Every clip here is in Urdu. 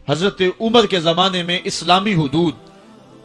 حضرت عمر کے زمانے میں اسلامی حدود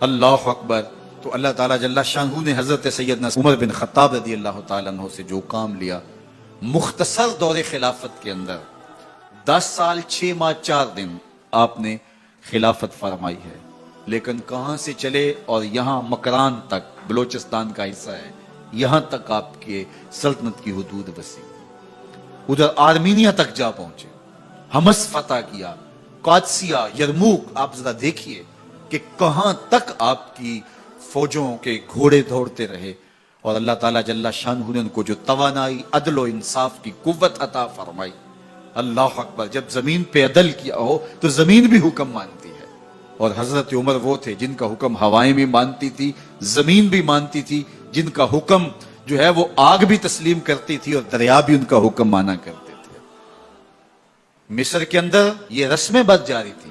اللہ اکبر. تو اللہ تعالیٰ جل شانہ نے حضرت سیدنا عمر بن خطاب رضی اللہ تعالیٰ عنہ سے جو کام لیا، مختصر دور خلافت کے اندر 10 سال 6 ماہ 4 دن آپ نے خلافت فرمائی ہے، لیکن کہاں سے چلے اور یہاں مکران تک، بلوچستان کا حصہ ہے، یہاں تک آپ کے سلطنت کی حدود وسیع، ادھر آرمینیا تک جا پہنچے، حمص فتح کیا، قادسیہ، یرموک. آپ ذرا دیکھیے کہ کہاں تک آپ کی فوجوں کے گھوڑے دوڑتے رہے، اور اللہ تعالیٰ جل شانہ نے ان کو جو توانائی، عدل و انصاف کی قوت عطا فرمائی. اللہ اکبر. جب زمین پہ عدل کیا ہو تو زمین بھی حکم مانتی ہے، اور حضرت عمر وہ تھے جن کا حکم ہوائیں بھی مانتی تھی، زمین بھی مانتی تھی، جن کا حکم جو ہے وہ آگ بھی تسلیم کرتی تھی اور دریا بھی ان کا حکم مانا کرتے تھے. مصر کے اندر یہ رسمیں بد جاری تھی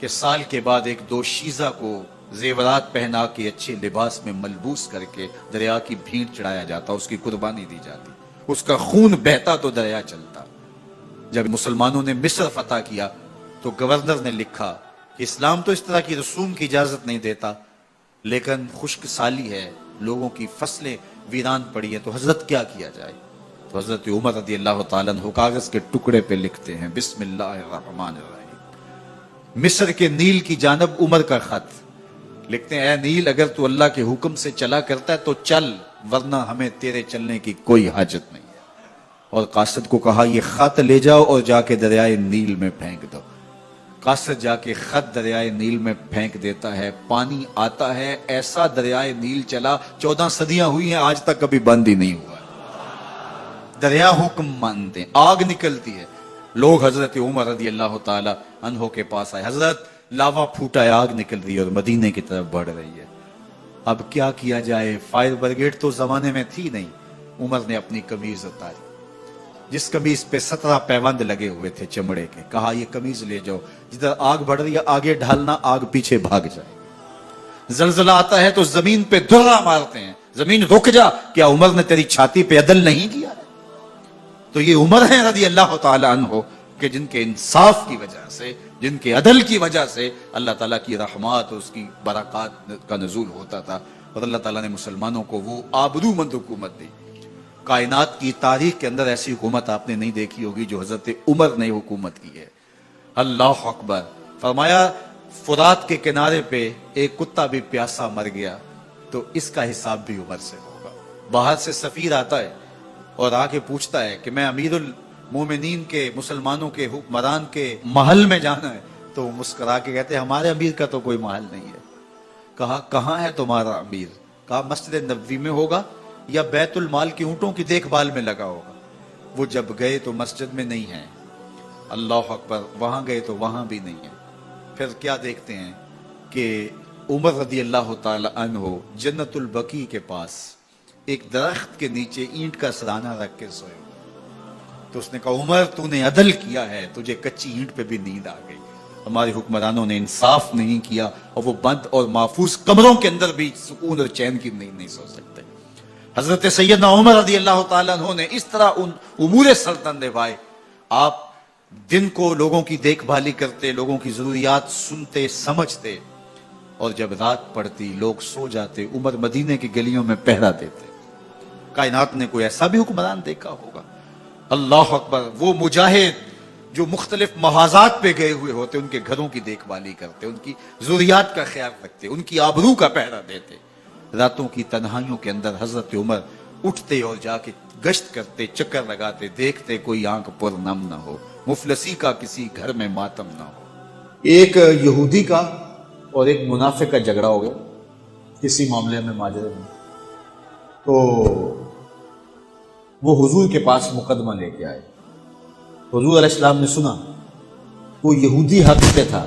کہ سال کے بعد ایک دوشیزہ کو زیورات پہنا کے اچھے لباس میں ملبوس کر کے دریا کی بھینٹ چڑھایا جاتا، اس کی قربانی دی جاتی، اس کا خون بہتا تو دریا چلتا. جب مسلمانوں نے مصر فتح کیا تو گورنر نے لکھا کہ اسلام تو اس طرح کی رسوم کی اجازت نہیں دیتا، لیکن خشک سالی ہے، لوگوں کی فصلیں ویران پڑی ہیں، تو حضرت کیا کیا جائے؟ تو حضرت عمر رضی اللہ تعالیٰ عنہ کاغذ کے ٹکڑے پہ لکھتے ہیں بسم اللہ الرحمن الرحیم. مصر کے نیل کی جانب عمر کا خط لکھتے ہیں، اے نیل اگر تو اللہ کے حکم سے چلا کرتا ہے تو چل، ورنہ ہمیں تیرے چلنے کی کوئی حاجت نہیں ہے. اور قاصد کو کہا یہ خط لے جاؤ اور جا کے دریائے نیل میں پھینک دو. قاصد جا کے خط دریائے نیل میں پھینک دیتا ہے، پانی آتا ہے، ایسا دریائے نیل چلا 14 صدیاں ہوئی ہیں آج تک کبھی بند ہی نہیں ہوا. دریا حکم مانتے ہیں، آگ نکلتی ہے. لوگ حضرت عمر رضی اللہ تعالی عنہ کے پاس آئے، حضرت لاوا پھوٹا ہے، آگ نکل رہی ہے اور مدینے کی طرف بڑھ رہی ہے، اب کیا کیا جائے؟ فائر بریگیڈ تو زمانے میں تھی نہیں. عمر نے اپنی قمیض اتاری، جس قمیض پہ 17 پیوند لگے ہوئے تھے چمڑے کے، کہا یہ قمیض لے جاؤ، جدھر آگ بڑھ رہی ہے آگے ڈھالنا، آگ پیچھے بھاگ جائے. زلزلہ آتا ہے تو زمین پہ درہ مارتے ہیں، زمین رک جا، کیا عمر نے تیری چھاتی پہ عدل نہیں کیا ہے؟ تو یہ عمر ہیں رضی اللہ تعالی عنہ کہ جن کے انصاف کی وجہ سے، جن کے عدل کی وجہ سے اللہ تعالیٰ کی رحمات اور اس کی برکات کا نزول ہوتا تھا، اور اللہ تعالیٰ نے مسلمانوں کو وہ آبرومند حکومت دی. کائنات کی تاریخ کے اندر ایسی حکومت آپ نے نہیں دیکھی ہوگی جو حضرت عمر نے حکومت کی ہے. اللہ اکبر. فرمایا فرات کے کنارے پہ ایک کتا بھی پیاسا مر گیا تو اس کا حساب بھی عمر سے ہوگا. باہر سے سفیر آتا ہے اور آ کے پوچھتا ہے کہ میں امیر المومنین کے، مسلمانوں کے حکمران کے محل میں جانا ہے، تو وہ مسکرا کے کہتے ہیں ہمارے امیر کا تو کوئی محل نہیں ہے. کہا کہاں ہے تمہارا امیر؟ کہا مسجد نبوی میں ہوگا یا بیت المال کی اونٹوں کی دیکھ بھال میں لگا ہوگا. وہ جب گئے تو مسجد میں نہیں ہے. اللہ اکبر. وہاں گئے تو وہاں بھی نہیں ہے. پھر کیا دیکھتے ہیں کہ عمر رضی اللہ تعالی عنہ جنت البقیع کے پاس ایک درخت کے نیچے اینٹ کا سرانہ رکھ کے سوئے. تو اس نے کہا عمر تو نے عدل کیا ہے، تجھے کچی اینٹ پہ بھی نیند آ گئی. ہمارے حکمرانوں نے انصاف نہیں کیا اور وہ بند اور محفوظ کمروں کے اندر بھی سکون اور چین کی نیند نہیں سو سکتے. حضرت سیدنا عمر رضی اللہ تعالیٰ عنہ نے اس طرح ان امور سلطنت نبھائے. آپ دن کو لوگوں کی دیکھ بھالی کرتے، لوگوں کی ضروریات سنتے سمجھتے، اور جب رات پڑتی لوگ سو جاتے، عمر مدینے کی گلیوں میں پہرا دیتے. کائنات نے کوئی ایسا بھی حکمران دیکھا ہوگا؟ اللہ اکبر. وہ مجاہد جو مختلف محاذات پہ گئے ہوئے ہوتے، ان کے گھروں کی دیکھ بھالی کرتے، ان کی ضروریات کا خیال رکھتے، ان کی آبرو کا پہرا دیتے. راتوں کی تنہائیوں کے اندر حضرت عمر اٹھتے اور جا کے گشت کرتے، چکر لگاتے، دیکھتے کوئی آنکھ پر نم نہ ہو، مفلسی کا کسی گھر میں ماتم نہ ہو. ایک یہودی کا اور ایک منافق کا جھگڑا ہو گیا کسی معاملے میں، ماجرے میں. تو وہ حضور کے پاس مقدمہ لے کے آئے. حضور علیہ السلام نے سنا وہ یہودی حق پہ تھا،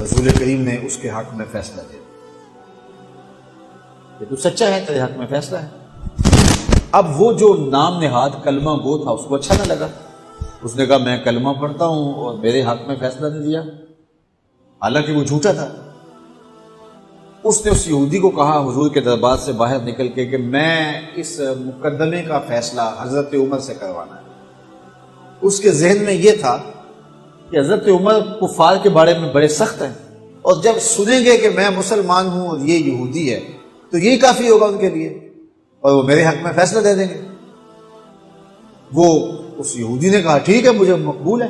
رسول کریم نے اس کے حق میں فیصلہ دیا کہ تو سچا ہے، تیرے حق میں فیصلہ ہے. اب وہ جو نام نہاد کلمہ گو تھا اس کو اچھا نہ لگا. اس نے کہا میں کلمہ پڑھتا ہوں اور میرے حق میں فیصلہ دے دیا، حالانکہ وہ جھوٹا تھا. اس نے اس یہودی کو کہا حضور کے دربار سے باہر نکل کے کہ میں اس مقدمے کا فیصلہ حضرت عمر سے کروانا ہے. اس کے ذہن میں یہ تھا کہ حضرت عمر کفار کے بارے میں بڑے سخت ہیں اور جب سنیں گے کہ میں مسلمان ہوں اور یہ یہودی ہے تو یہی کافی ہوگا ان کے لیے، اور وہ میرے حق میں فیصلہ دے دیں گے۔ وہ اس یہودی نے کہا ٹھیک ہے مجھے مقبول ہے۔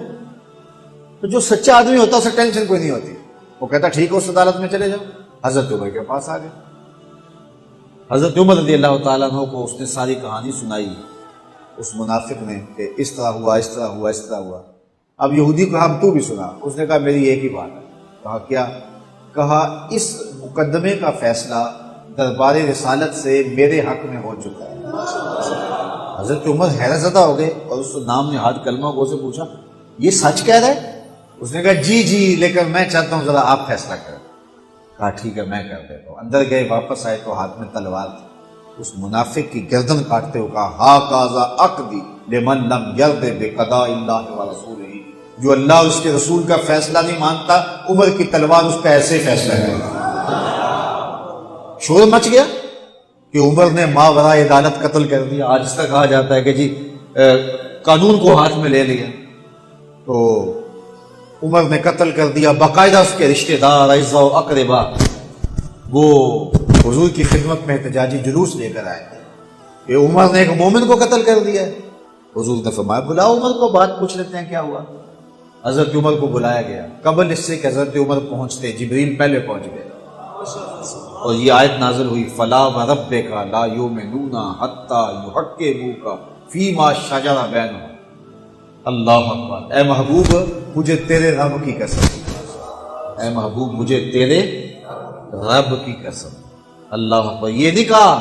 تو جو سچا آدمی ہوتا ہے اسے ٹینشن کوئی نہیں ہوتی، وہ کہتا ٹھیک ہے اس عدالت میں چلے جاؤ۔ حضرت عمر کے پاس آ گئے، حضرت عمر رضی اللہ تعالیٰ عنہ کو اس نے ساری کہانی سنائی اس منافق نے کہ اس طرح ہوا، اس طرح ہوا، اس طرح ہوا۔ اب یہودی کو ہم تو بھی سنا، اس نے کہا میری ایک ہی بات ہے۔ کہا کیا؟ کہا اس مقدمے کا فیصلہ دربار رسالت سے میرے حق میں ہو چکا ہے۔ حضرت عمر حیرت زدہ ہو گئے اور اس نام نے ہاتھ کلمہ گو سے پوچھا یہ سچ کہہ رہا ہے؟ اس نے کہا جی جی، لیکن میں چاہتا ہوں ذرا آپ فیصلہ کریں۔ کہا ٹھیک ہے میں کر دیتا ہوں۔ اندر گئے، واپس آئے تو ہاتھ میں تلوار تھی۔ اس منافق کی گردن کاٹتے ہوئے کہا ہا کازا عقدی لمن لم یرد بقضاء اللہ ورسولہ، جو اللہ اور اس کے رسول کا فیصلہ نہیں مانتا عمر کی تلوار اس کا ایسے فیصلہ کرے گا۔ شور مچ گیا کہ عمر نے ماوراء عدالت قتل کر دیا۔ آج اس طرح کہا جاتا ہے کہ جی قانون کو ہاتھ میں لے لیا، تو عمر نے قتل کر دیا۔ باقاعدہ اس کے رشتہ دار، اعزاء و اقربا وہ حضور کی خدمت میں احتجاجی جلوس لے کر آئے کہ عمر نے ایک مومن کو قتل کر دیا ہے۔ حضور نے فرمایا بلاؤ عمر کو، بات پوچھ لیتے ہیں کیا ہوا۔ حضرت عمر کو بلایا گیا۔ قبل اس سے کہ حضرت عمر پہنچتے جبریل پہلے پہنچ گئے اور یہ آیت نازل ہوئی فلا وربک لا یؤمنون حتی یحکموک فیما شجر بینہم۔ اللہ اکبر۔ اے محبوب مجھے تیرے رب کی قسم، اے محبوب مجھے تیرے رب کی قسم۔ اللہ اکبر۔ یہ نہیں کہا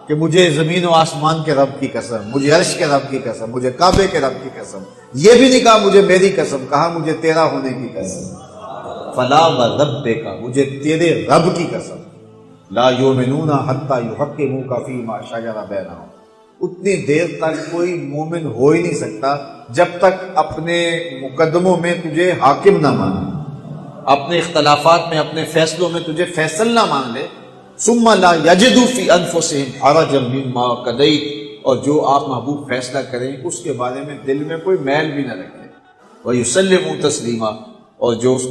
کہ مجھے زمین و آسمان کے رب کی قسم، مجھے عرش کے رب کی قسم، مجھے کعبے کے رب کی قسم، یہ بھی نہیں کہا مجھے میری قسم، کہا مجھے تیرا ہونے کی قسم۔ فلا وربک، مجھے تیرے رب کی قسم، لا یؤمنون حتی یحکموک فیما شجر بینہم، اتنی دیر تک کوئی مومن ہو ہی نہیں سکتا جب تک اپنے مقدموں میں تجھے حاکم نہ مانے، اپنے اختلافات میں، اپنے فیصلوں میں تجھے فیصل نہ مان لے۔ ثم لا یجدوا فی انفسہم حرجا مما قضیت، اور جو آپ محبوب فیصلہ کریں اس کے بارے میں دل میں کوئی میل بھی نہ رکھے۔ ویسلموا تسلیما، اور جو اس